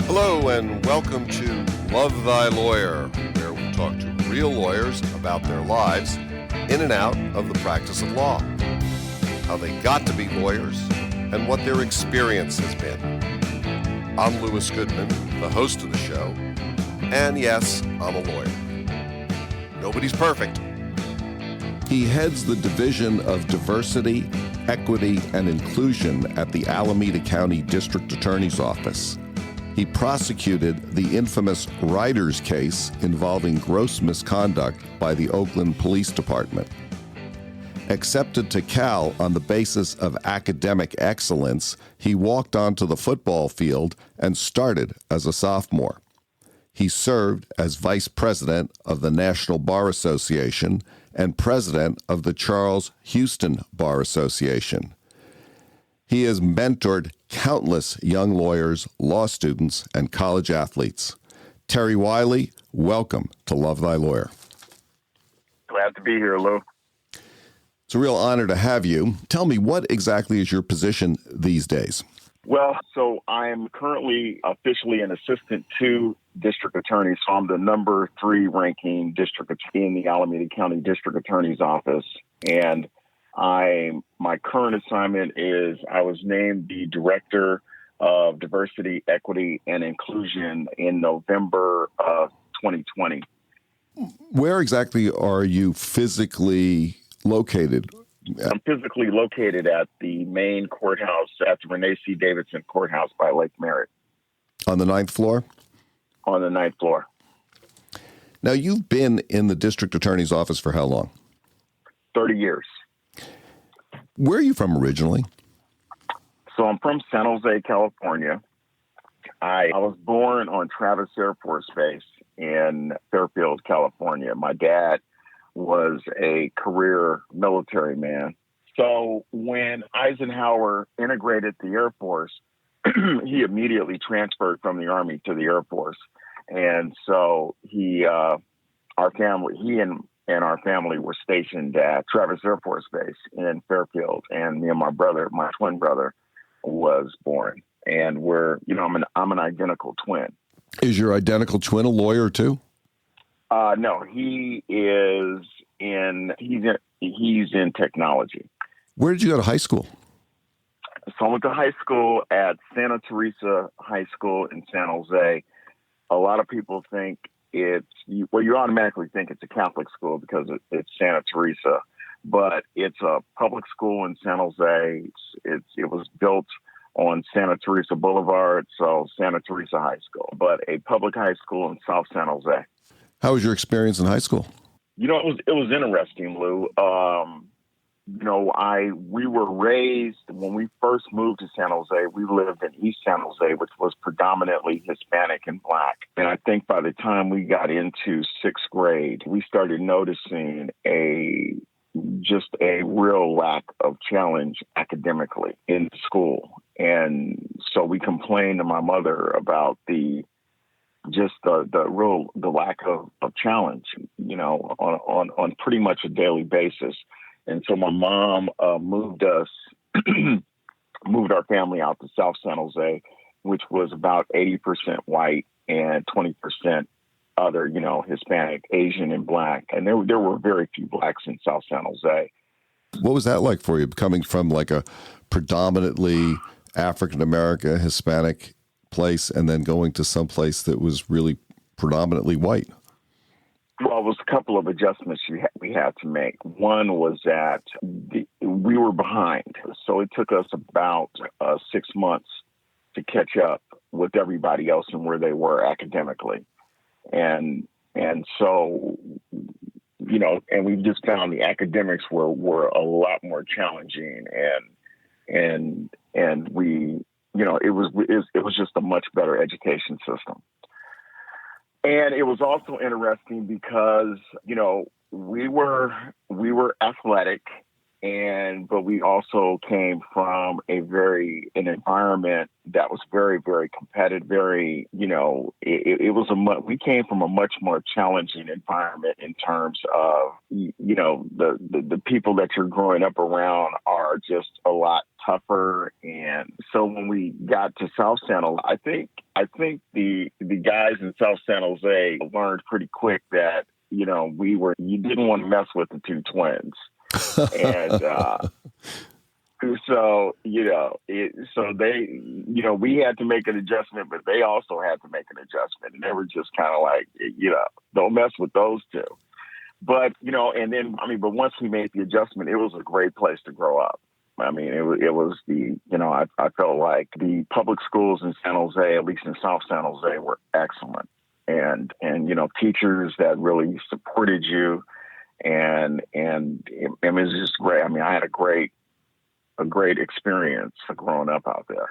Hello and welcome to Love Thy Lawyer, where we talk to real lawyers about their lives in and out of the practice of law, how they got to be lawyers, and what their experience has been. I'm Louis Goodman, the host of the show, and yes, I'm a lawyer. Nobody's perfect. He heads the Division of Diversity, Equity, and Inclusion at the Alameda County District Attorney's Office. He prosecuted the infamous Riders case involving gross misconduct by the Oakland Police Department. Accepted to Cal on the basis of academic excellence, he walked onto the football field and started as a sophomore. He served as vice president of the National Bar Association and president of the Charles Houston Bar Association. He has mentored countless young lawyers, law students, and college athletes. Terry Wiley, welcome to Love Thy Lawyer. Glad to be here, Lou. It's a real honor to have you. Tell me, what exactly is your position these days? Well, so I'm currently officially an assistant to district attorney, so I'm the number 3 ranking district attorney in the Alameda County District Attorney's Office. And my current assignment is I was named the Director of Diversity, Equity, and Inclusion in November of 2020. Where exactly are you physically located? I'm physically located at the main courthouse at the Renee C. Davidson Courthouse by Lake Merritt. On the 9th floor? On the 9th floor. Now, you've been in the district attorney's office for how long? 30 years. Where are you from originally? So I'm from San Jose, California. I was born on Travis Air Force Base in Fairfield, California. My dad was a career military man. So when Eisenhower integrated the Air Force, he immediately transferred from the Army to the Air Force. And so he and our family were stationed at Travis Air Force Base in Fairfield. And me and my brother, my twin brother, was born. And I'm an identical twin. Is your identical twin a lawyer too? No, he's in technology. Where did you go to high school? So I went to high school at Santa Teresa High School in San Jose. A lot of people think you automatically think it's a Catholic school because it's Santa Teresa, but it's a public school in San Jose. It was built on Santa Teresa Boulevard, so Santa Teresa High School, but a public high school in South San Jose. How was your experience in high school? It was interesting, Lou. We were raised, when we first moved to San Jose, we lived in East San Jose, which was predominantly Hispanic and Black. And I think by the time we got into 6th grade, we started noticing just a real lack of challenge academically in school. And so we complained to my mother about the lack of challenge, on pretty much a daily basis. And so my mom moved our family out to South San Jose, which was about 80% white and 20% other, Hispanic, Asian, and Black. And there were very few Blacks in South San Jose. What was that like for you, coming from like a predominantly African-American, Hispanic place and then going to some place that was really predominantly white? Well, it was a couple of adjustments we had to make. One was that we were behind. So it took us about 6 months to catch up with everybody else and where they were academically. And so, and we just found the academics were a lot more challenging and we, it was just a much better education system. And it was also interesting because, we were athletic but we also came from an environment that was very, very competitive, very, we came from a much more challenging environment in terms of, the people that you're growing up around are just a lot tougher. And so when we got to South San Jose, I think the guys in South San Jose learned pretty quick that, you didn't want to mess with the two twins. And so they, we had to make an adjustment, but they also had to make an adjustment. And they were just kind of like, don't mess with those two. But, but once we made the adjustment, it was a great place to grow up. I mean, it was I felt like the public schools in San Jose, at least in South San Jose, were excellent. And teachers that really supported you. And it was just great. I mean, I had a great experience growing up out there.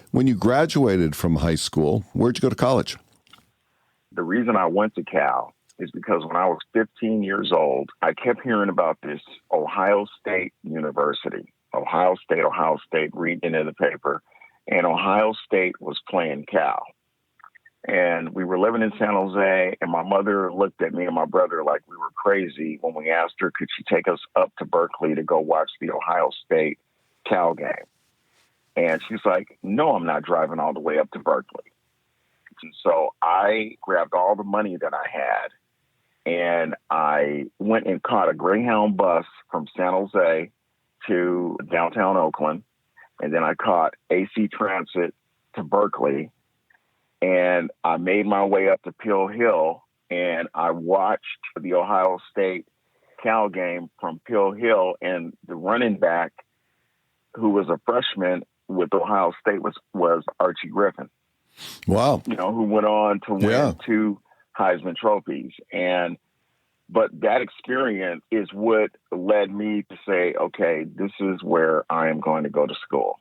When you graduated from high school, where'd you go to college? The reason I went to Cal is because when I was 15 years old, I kept hearing about this Ohio State University. Ohio State, reading in the paper, and Ohio State was playing Cal. And we were living in San Jose, and my mother looked at me and my brother like we were crazy when we asked her, could she take us up to Berkeley to go watch the Ohio State Cal game? And she's like, no, I'm not driving all the way up to Berkeley. And so I grabbed all the money that I had, and I went and caught a Greyhound bus from San Jose to downtown Oakland. And then I caught AC Transit to Berkeley. And I made my way up to Pill Hill, and I watched the Ohio State Cal game from Pill Hill, and the running back, who was a freshman with Ohio State, was Archie Griffin. Wow. Who went on to win 2 Heisman trophies. But that experience is what led me to say, okay, this is where I am going to go to school,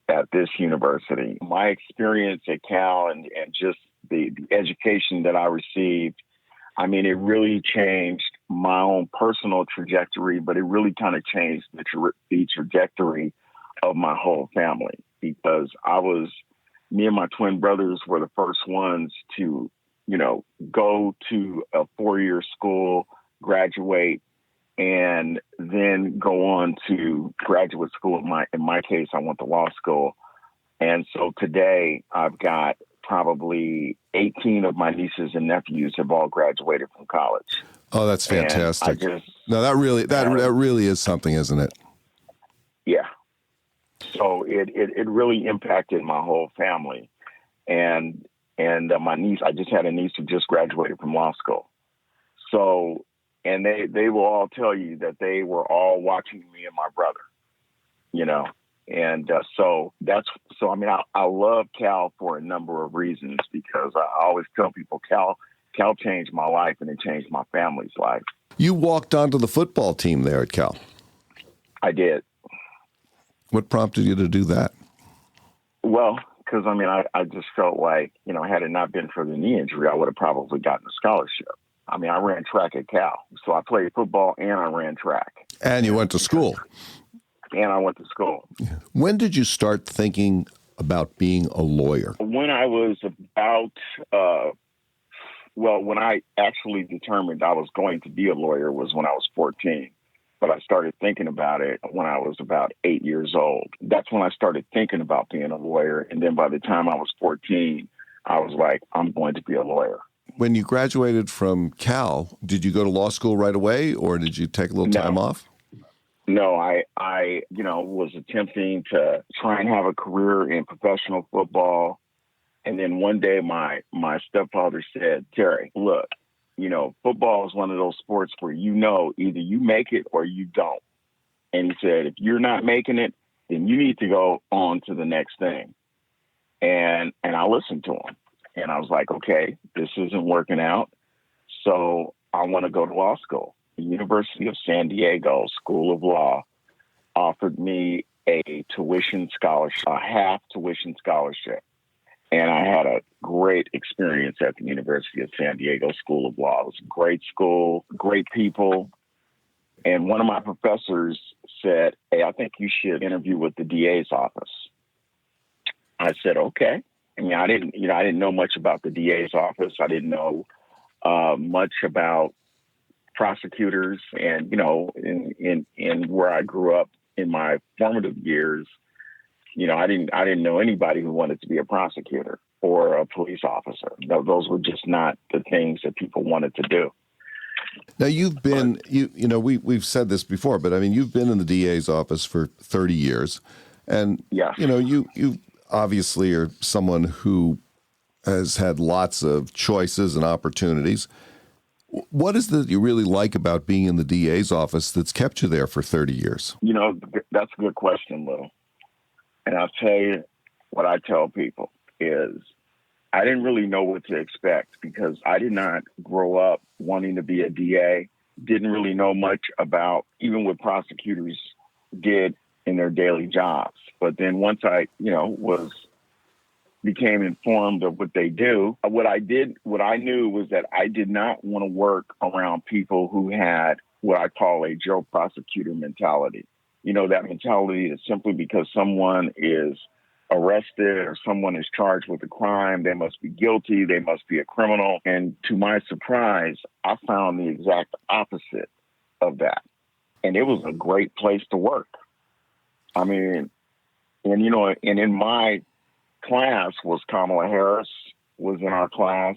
at this university. My experience at Cal and just the education that I received, I mean, it really changed my own personal trajectory, but it really kind of changed the trajectory of my whole family, because me and my twin brothers were the first ones to, go to a 4-year school, graduate, and then go on to graduate school. In my case, I went to law school. And so today I've got probably 18 of my nieces and nephews have all graduated from college. Oh, that's fantastic. That really is something, isn't it? Yeah. So it really impacted my whole family. And my niece, I just had a niece who just graduated from law school. So, and they will all tell you that they were all watching me and my brother, and I mean, I love Cal for a number of reasons, because I always tell people Cal changed my life, and it changed my family's life. You walked onto the football team there at Cal. I did. What prompted you to do that? Well, because I mean, I just felt like, had it not been for the knee injury, I would have probably gotten a scholarship. I mean, I ran track at Cal, so I played football and I ran track. And you went to school. And I went to school. When did you start thinking about being a lawyer? When I was about, when I actually determined I was going to be a lawyer was when I was 14. But I started thinking about it when I was about 8 years old. That's when I started thinking about being a lawyer. And then by the time I was 14, I was like, I'm going to be a lawyer. When you graduated from Cal, did you go to law school right away, or did you take a little time off? No, I was attempting to try and have a career in professional football. And then one day my stepfather said, Terry, look, football is one of those sports where, either you make it or you don't. And he said, if you're not making it, then you need to go on to the next thing. And I listened to him. And I was like, okay, this isn't working out. So I want to go to law school. The University of San Diego School of Law offered me a tuition scholarship, a half tuition scholarship. And I had a great experience at the University of San Diego School of Law. It was a great school, great people. And one of my professors said, hey, I think you should interview with the DA's office. I said, okay. I mean, I didn't know much about the DA's office. I didn't know much about prosecutors, and in where I grew up in my formative years, I didn't know anybody who wanted to be a prosecutor or a police officer. Those were just not the things that people wanted to do. Now you've been, we've said this before, but I mean, you've been in the DA's office for 30 years, and yes. You obviously are someone who has had lots of choices and opportunities. What is it that you really like about being in the DA's office that's kept you there for 30 years? That's a good question, Lou. And I'll tell you what I tell people is I didn't really know what to expect because I did not grow up wanting to be a DA, didn't really know much about even what prosecutors did in their daily jobs. But then once I, became informed of what they do, what I knew was that I did not want to work around people who had what I call a Joe prosecutor mentality. That mentality is simply because someone is arrested or someone is charged with a crime, they must be guilty, they must be a criminal. And to my surprise, I found the exact opposite of that. And it was a great place to work. I mean, and in my class was Kamala Harris was in our class.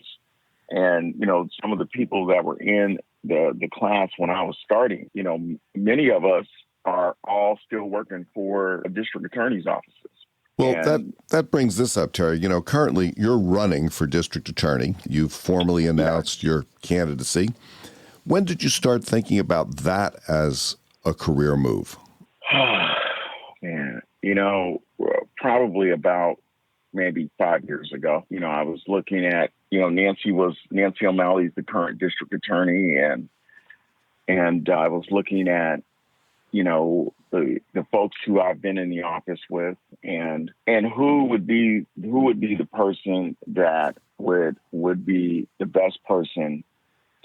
And, some of the people that were in the class when I was starting, many of us are all still working for district attorney's offices. Well, that brings this up, Terry. Currently you're running for district attorney. You've formally announced your candidacy. When did you start thinking about that as a career move? Man, probably about maybe 5 years ago. I was looking at, Nancy O'Malley's the current district attorney, and I was looking at, the folks who I've been in the office with, and who would be the person that would be the best person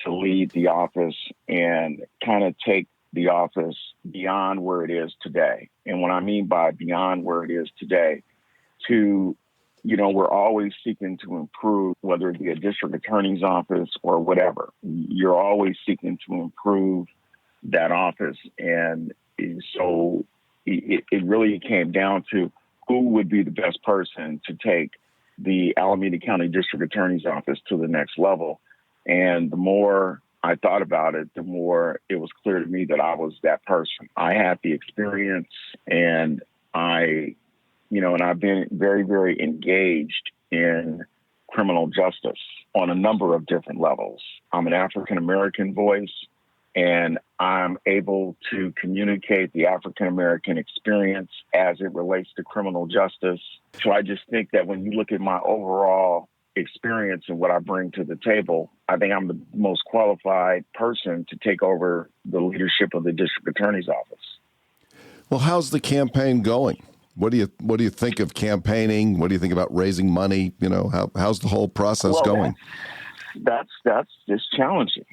to lead the office and kind of take the office beyond where it is today. And what I mean by beyond where it is today, we're always seeking to improve, whether it be a district attorney's office or whatever. You're always seeking to improve that office. And so it really came down to who would be the best person to take the Alameda County District Attorney's Office to the next level. And the more I thought about it, the more it was clear to me that I was that person. I had the experience, and I've been very, very engaged in criminal justice on a number of different levels. I'm an African-American voice, and I'm able to communicate the African-American experience as it relates to criminal justice. So I just think that when you look at my overall experience and what I bring to the table, I think I'm the most qualified person to take over the leadership of the district attorney's office. Well, how's the campaign going? What do you think of campaigning? What do you think about raising money? How's the whole process going? That's just challenging.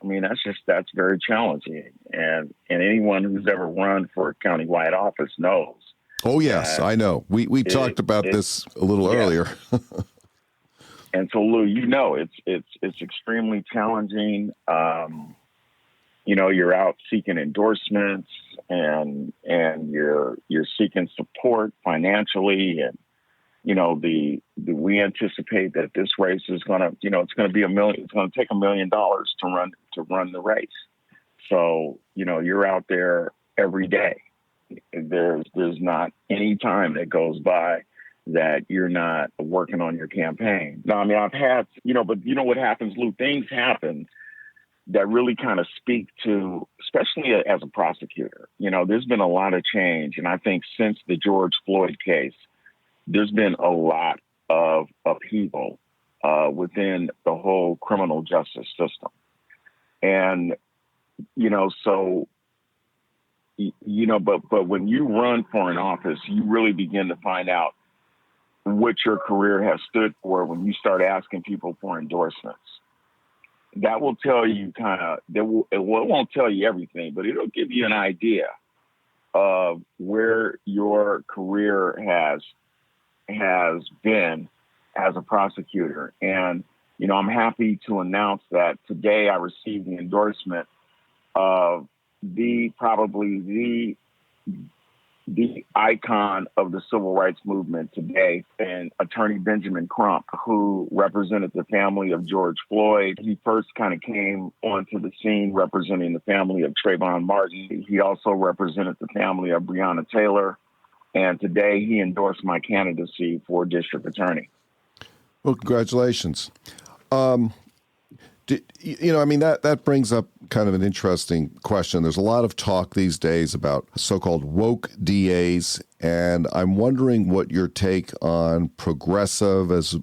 I mean, that's very challenging. And anyone who's ever run for a countywide office knows. Oh, yes, I know. We talked about this a little earlier. And so, Lou, it's extremely challenging. You're out seeking endorsements and you're seeking support financially, and we anticipate that this race is gonna it's gonna be it's gonna take $1 million to run the race. So you're out there every day. There's not any time that goes by that you're not working on your campaign. Now, I mean, I've had but what happens, Lou? Things happen that really kind of speak to, especially as a prosecutor. There's been a lot of change. And I think since the George Floyd case, there's been a lot of upheaval within the whole criminal justice system. And, but when you run for an office, you really begin to find out what your career has stood for when you start asking people for endorsements. That will tell you it won't tell you everything, but it'll give you an idea of where your career has been as a prosecutor. And, I'm happy to announce that today I received the endorsement of probably the the icon of the civil rights movement today, and Attorney Benjamin Crump, who represented the family of George Floyd. He first kind of came onto the scene representing the family of Trayvon Martin. He also represented the family of Breonna Taylor. And today he endorsed my candidacy for district attorney. Well, congratulations. That brings up kind of an interesting question. There's a lot of talk these days about so-called woke DAs, and I'm wondering what your take on progressive as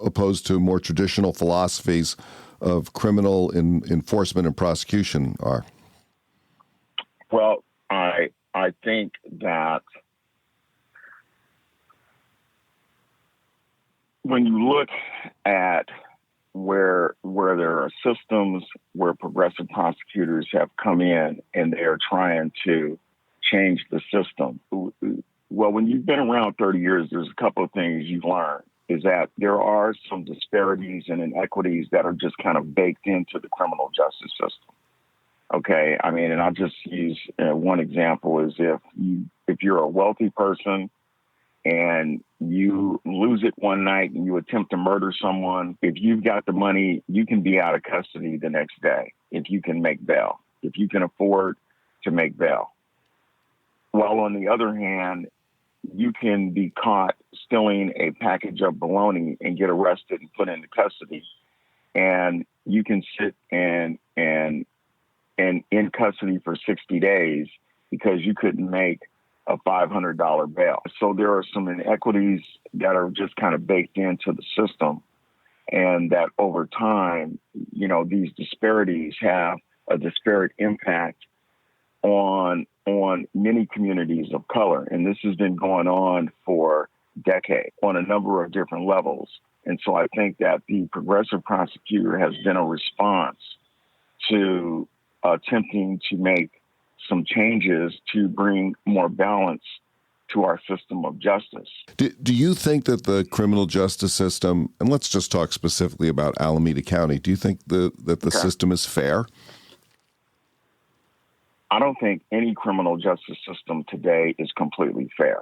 opposed to more traditional philosophies of criminal enforcement and prosecution are. Well, I think that when you look at where there are systems where progressive prosecutors have come in and they are trying to change the system. Well, when you've been around 30 years, there's a couple of things you learn, is that there are some disparities and inequities that are just kind of baked into the criminal justice system. Okay, I mean, and I'll just use one example is if you're a wealthy person and you lose it one night and you attempt to murder someone, if you've got the money, you can be out of custody the next day if you can make bail, if you can afford to make bail. While on the other hand, you can be caught stealing a package of bologna and get arrested and put into custody, and you can sit and in custody for 60 days because you couldn't make a $500 bail. So there are some inequities that are just kind of baked into the system, and that over time, these disparities have a disparate impact on many communities of color. And this has been going on for decades on a number of different levels. And so I think that the progressive prosecutor has been a response to attempting to make some changes to bring more balance to our system of justice. Do you think that the criminal justice system, and let's just talk specifically about Alameda County, do you think that the system is fair? I don't think any criminal justice system today is completely fair.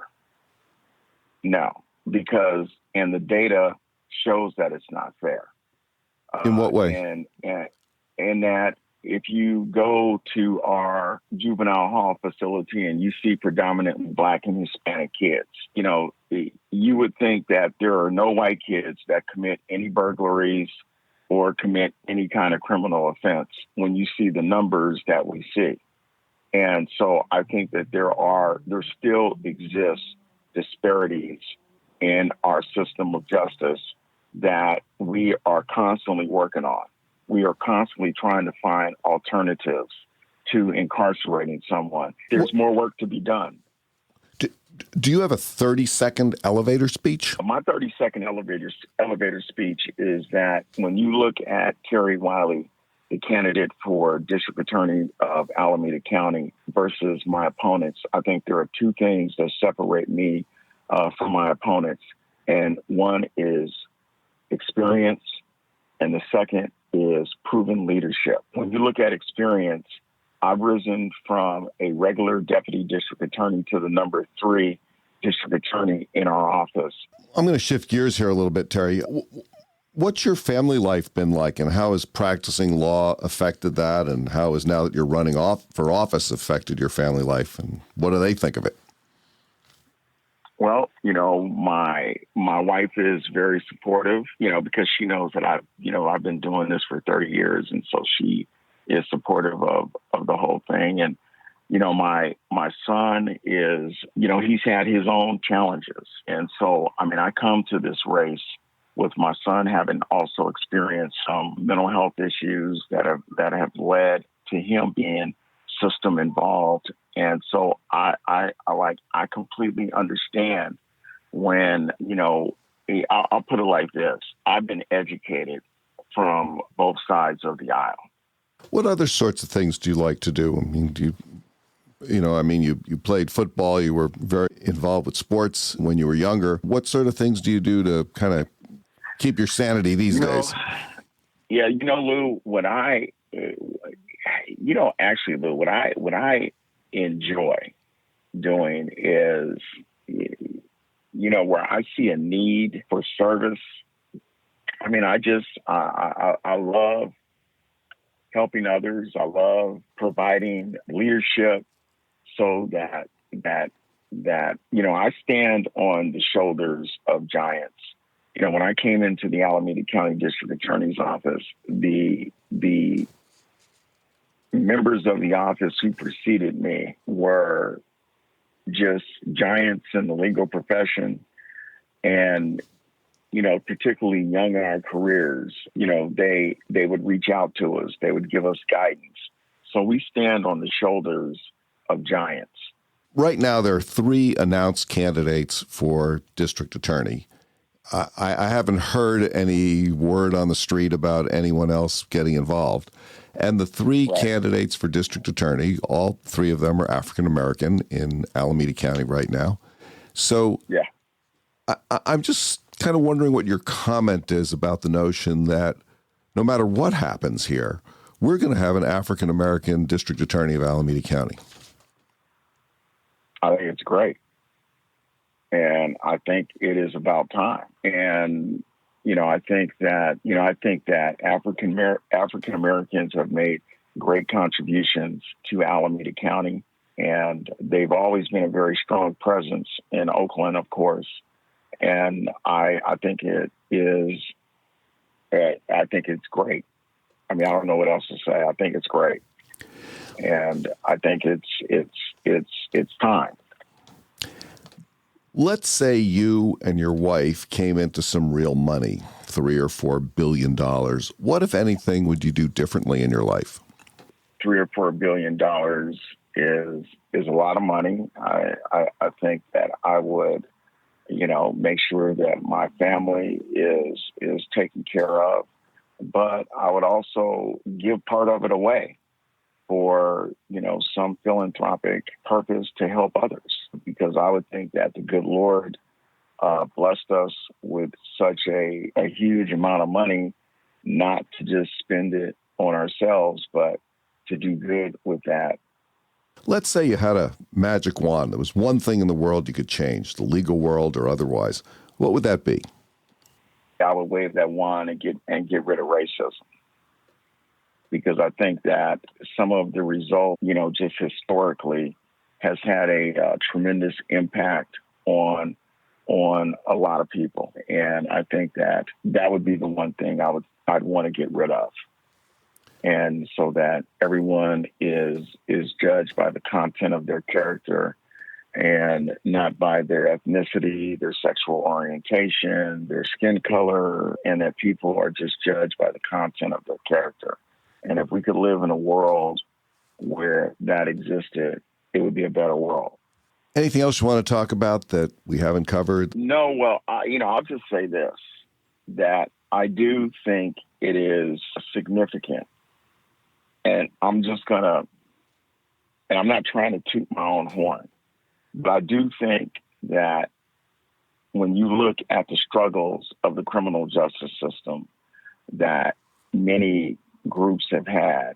No, because, and the data shows that it's not fair. In what way? And that if you go to our juvenile hall facility and you see predominantly Black and Hispanic kids, you would think that there are no white kids that commit any burglaries or commit any kind of criminal offense when you see the numbers that we see. And so I think that there still exists disparities in our system of justice that we are constantly working on. We are constantly trying to find alternatives to incarcerating someone. There's more work to be done. Do you have a 30-second elevator speech? My 30-second elevator speech is that when you look at Terry Wiley, the candidate for district attorney of Alameda County versus my opponents, I think there are two things that separate me from my opponents. And one is experience, and the second is proven leadership. When you look at experience, I've risen from a regular deputy district attorney to the number 3 district attorney in our office. I'm going to shift gears here a little bit, Terry. What's your family life been like, and how has practicing law affected that, and how has now that you're running for office affected your family life, and what do they think of it? Well, my wife is very supportive, because she knows that I've been doing this for 30 years. And so she is supportive of the whole thing. And, my son is, he's had his own challenges. And so, I come to this race with my son having also experienced some mental health issues that have led to him being system involved. And so I completely understand when, I'll put it like this. I've been educated from both sides of the aisle. What other sorts of things do you like to do? You played football, you were very involved with sports when you were younger. What sort of things do you do to kind of keep your sanity these days? Yeah, Lou, what I enjoy doing is, where I see a need for service. I mean, I love helping others. I love providing leadership so that I stand on the shoulders of giants. When I came into the Alameda County District Attorney's Office, the members of the office who preceded me were just giants in the legal profession. And, particularly young in our careers, they would reach out to us. They would give us guidance. So we stand on the shoulders of giants. Right now, there are 3 announced candidates for district attorney. I haven't heard any word on the street about anyone else getting involved. And the 3 candidates for district attorney, all 3 of them are African-American in Alameda County right now. So I'm just kind of wondering what your comment is about the notion that no matter what happens here, we're going to have an African-American district attorney of Alameda County. I think it's great. And I think it is about time. And, I think that African Americans have made great contributions to Alameda County, and they've always been a very strong presence in Oakland, of course. And I think it is. I think it's great. I mean, I don't know what else to say. I think it's great, and I think it's time. Let's say you and your wife came into some real money, $3 or $4 billion. What, if anything, would you do differently in your life? $3 or $4 billion is a lot of money. I think that I would, make sure that my family is taken care of, but I would also give part of it away for, some philanthropic purpose to help others, because I would think that the good Lord blessed us with such a huge amount of money, not to just spend it on ourselves, but to do good with that. Let's say you had a magic wand. There was one thing in the world you could change, the legal world or otherwise. What would that be? I would wave that wand and get rid of racism. Because I think that some of the result, just historically, has had a tremendous impact on a lot of people, and I think that would be the one thing I'd want to get rid of, and so that everyone is judged by the content of their character, and not by their ethnicity, their sexual orientation, their skin color, and that people are just judged by the content of their character. And if we could live in a world where that existed, it would be a better world. Anything else you want to talk about that we haven't covered? No, well, I'll just say this, that I do think it is significant. And I'm not trying to toot my own horn, but I do think that when you look at the struggles of the criminal justice system that many groups have had,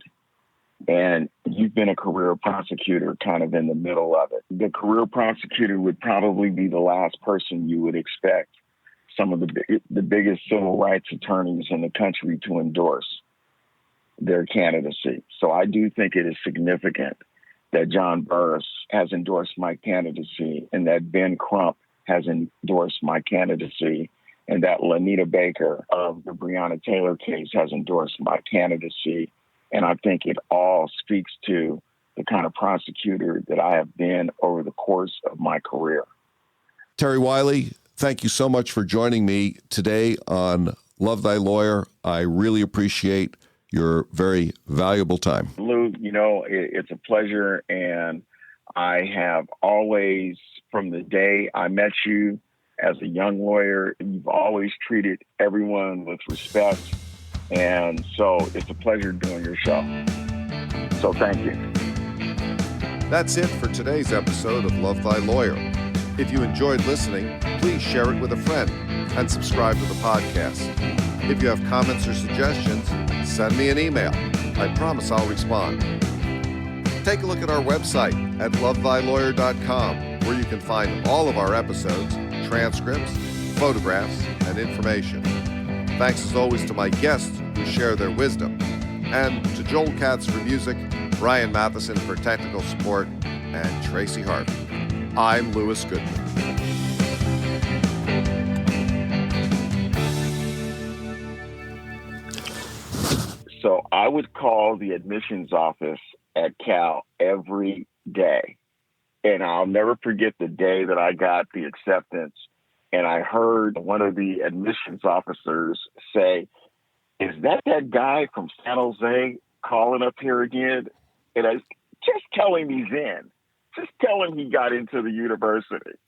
and you've been a career prosecutor kind of in the middle of it. The career prosecutor would probably be the last person you would expect some of the biggest civil rights attorneys in the country to endorse their candidacy. So I do think it is significant that John Burris has endorsed my candidacy, and that Ben Crump has endorsed my candidacy, and that Lanita Baker of the Breonna Taylor case has endorsed my candidacy. And I think it all speaks to the kind of prosecutor that I have been over the course of my career. Terry Wiley, thank you so much for joining me today on Love Thy Lawyer. I really appreciate your very valuable time. Lou, it's a pleasure. And I have always, from the day I met you, as a young lawyer, you've always treated everyone with respect. And so it's a pleasure doing your show. So thank you. That's it for today's episode of Love Thy Lawyer. If you enjoyed listening, please share it with a friend and subscribe to the podcast. If you have comments or suggestions, send me an email. I promise I'll respond. Take a look at our website at lovethylawyer.com, where you can find all of our episodes, transcripts, photographs, and information. Thanks as always to my guests who share their wisdom, and to Joel Katz for music, Brian Matheson for technical support, and Tracy Harvey. I'm Louis Goodman. So I would call the admissions office at Cal every day. And I'll never forget the day that I got the acceptance. And I heard one of the admissions officers say, "Is that guy from San Jose calling up here again?" And I just tell him he's in. Just tell him he got into the university.